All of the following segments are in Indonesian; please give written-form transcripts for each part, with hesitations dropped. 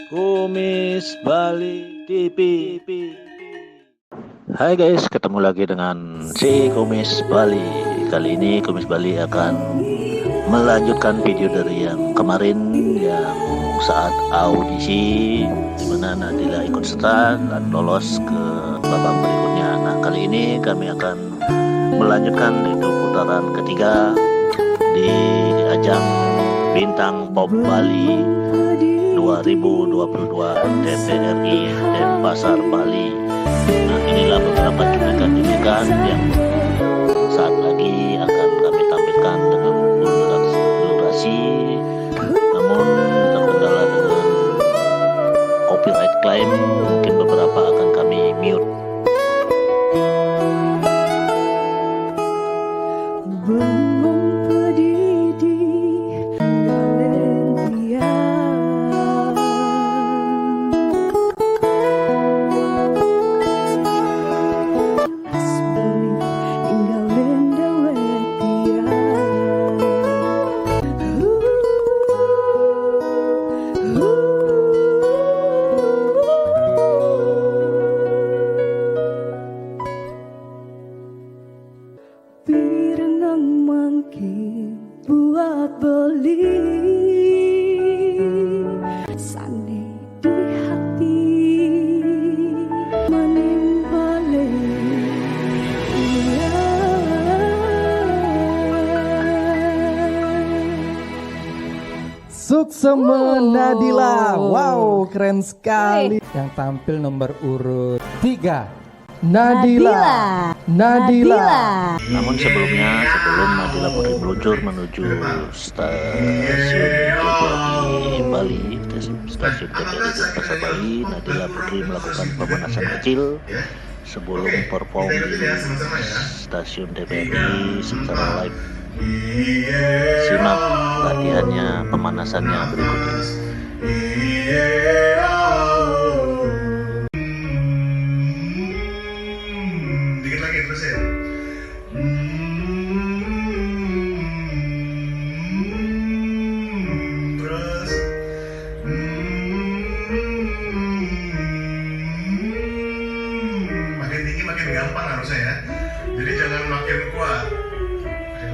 Kumis Bali TV. Hai guys, ketemu lagi dengan si Kumis Bali. Kali ini Kumis Bali akan melanjutkan video dari yang kemarin, yang saat audisi di mana Nadila ikut serta dan lolos ke babak berikutnya. Nah, kali ini kami akan melanjutkan itu putaran ketiga di ajang Bintang Pop Bali 2022 TVRI Denpasar Bali. Nah, inilah beberapa cuplikan-cuplikan yang saat lagi akan kami tampilkan dengan durasi, namun terkendala dengan copyright claim, mungkin beberapa akan kami mute. Pirenang mangki buat beli sani di hati menimbali Suksema Nadila, wow keren sekali. Yang tampil nomor urut 3 Nadila. Namun sebelum Nadila Putri meluncur menuju stasiun TVRI Bali, stasiun TVRI Denpasar Bali, Nadila Putri melakukan pemanasan kecil sebelum perform di stasiun TVRI secara live. Simak latihannya, pemanasannya berikut ini. Dikit lagi terusin. Terus. Makin tinggi makin gampang harusnya ya. Jadi jangan makin kuat.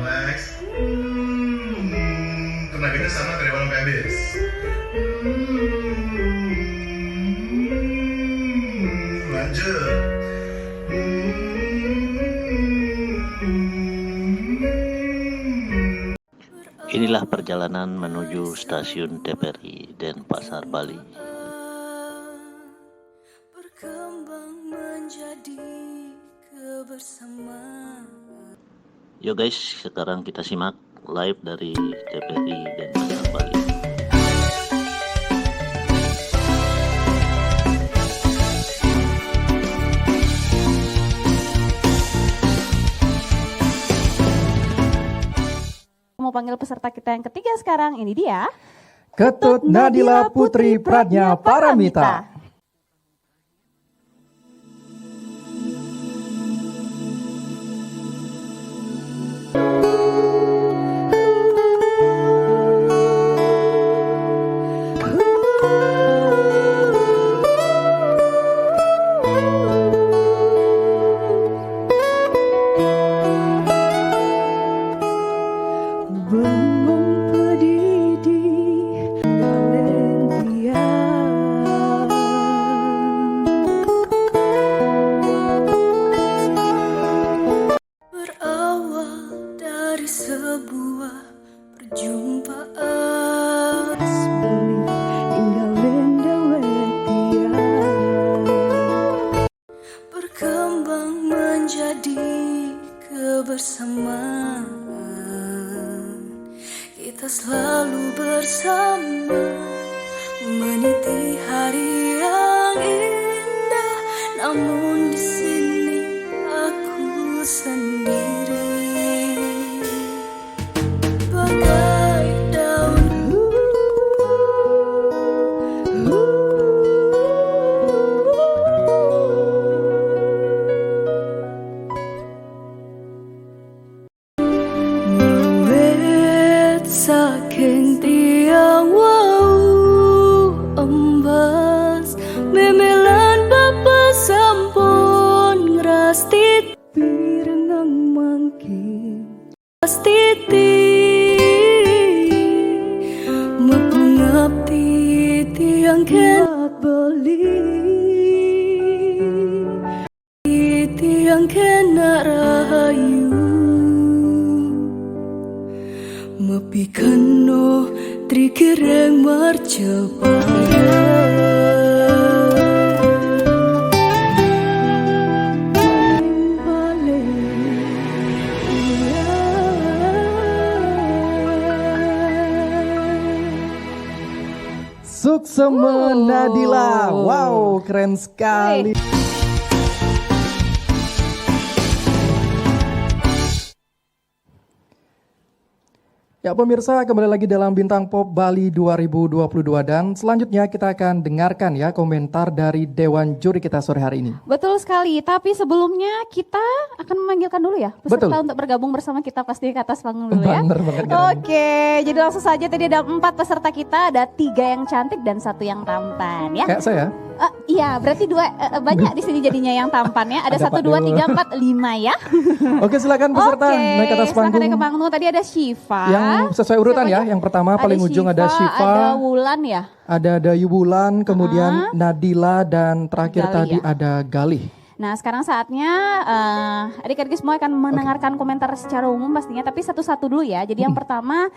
Relax. Tenaganya sama dari awal sampai habis. Lanjut. Inilah perjalanan menuju stasiun TVRI Denpasar Bali. berkembang menjadi kebersamaan. Yo guys, sekarang kita simak live dari TVRI Denpasar Bali. Mau panggil peserta kita yang ketiga sekarang, ini dia Ketut Nadila Putri Pradnya Paramita. Bengong pedidi Valentia berawal dari sebuah perjumpaan. Hingga tiang kenat beli, tiang kena rahayu, mepikano trikireng marcepaya. Suksema Nadila. Wow, keren sekali. Ya pemirsa, kembali lagi dalam Bintang Pop Bali 2022 dan selanjutnya kita akan dengarkan ya komentar dari Dewan Juri kita sore hari ini. Betul sekali, tapi sebelumnya kita akan memanggilkan dulu ya peserta Betul. untuk bergabung bersama kita pasti ke atas panggung dulu ya. Bener banget, Karen. Oke, jadi langsung saja tadi ada 4 peserta kita, ada 3 yang cantik dan 1 yang tampan ya. Kayak saya. Iya, berarti banyak di sini jadinya yang tampan ya. Ada Ada 1, Pak 2, 3, 4, 5 ya. Oke, silakan peserta Oke, naik ke atas silakan panggung. naik ke panggung. Tadi ada Syifa. Yang sesuai urutan Siapa ya. aja? Yang pertama paling ujung ada Ada Syifa, Wulan ya. ada Dayu Bulan, kemudian Nadila dan terakhir Galih tadi ya. ada Galih. Nah sekarang saatnya adik-adik semua akan mendengarkan komentar secara umum pastinya, tapi satu-satu dulu ya. Jadi yang pertama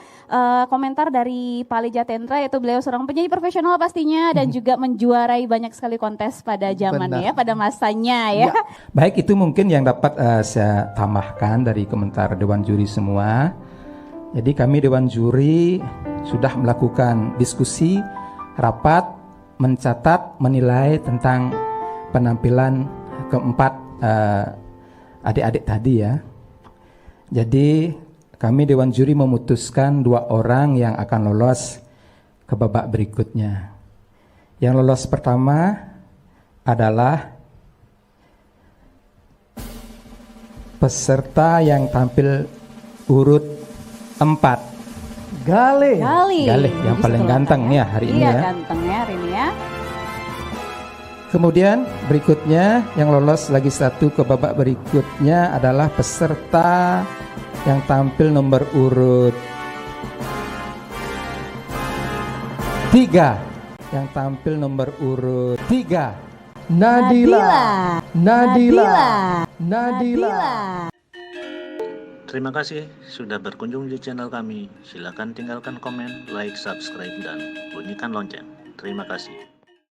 komentar dari Pali Jatendra, yaitu beliau seorang penyanyi profesional pastinya dan juga menjuarai banyak sekali kontes pada zamannya ya, pada masanya ya. Baik, itu mungkin yang dapat saya tambahkan dari komentar Dewan Juri semua. Jadi kami Dewan Juri sudah melakukan diskusi, rapat, mencatat, menilai tentang penampilan keempat adik-adik tadi ya. Jadi kami Dewan Juri memutuskan 2 orang yang akan lolos ke babak berikutnya. Yang lolos pertama adalah peserta yang tampil urut 4. Galih. Galih. Galih yang Jadi paling satu ganteng langkah ya hari ini Iya ya. ganteng ya hari ini ya. Kemudian berikutnya yang lolos lagi satu ke babak berikutnya adalah peserta yang tampil nomor urut 3. Yang tampil nomor urut 3. Nadila. Nadila. Nadila. Terima kasih sudah berkunjung di channel kami. Silakan tinggalkan komen, like, subscribe, dan bunyikan lonceng. Terima kasih.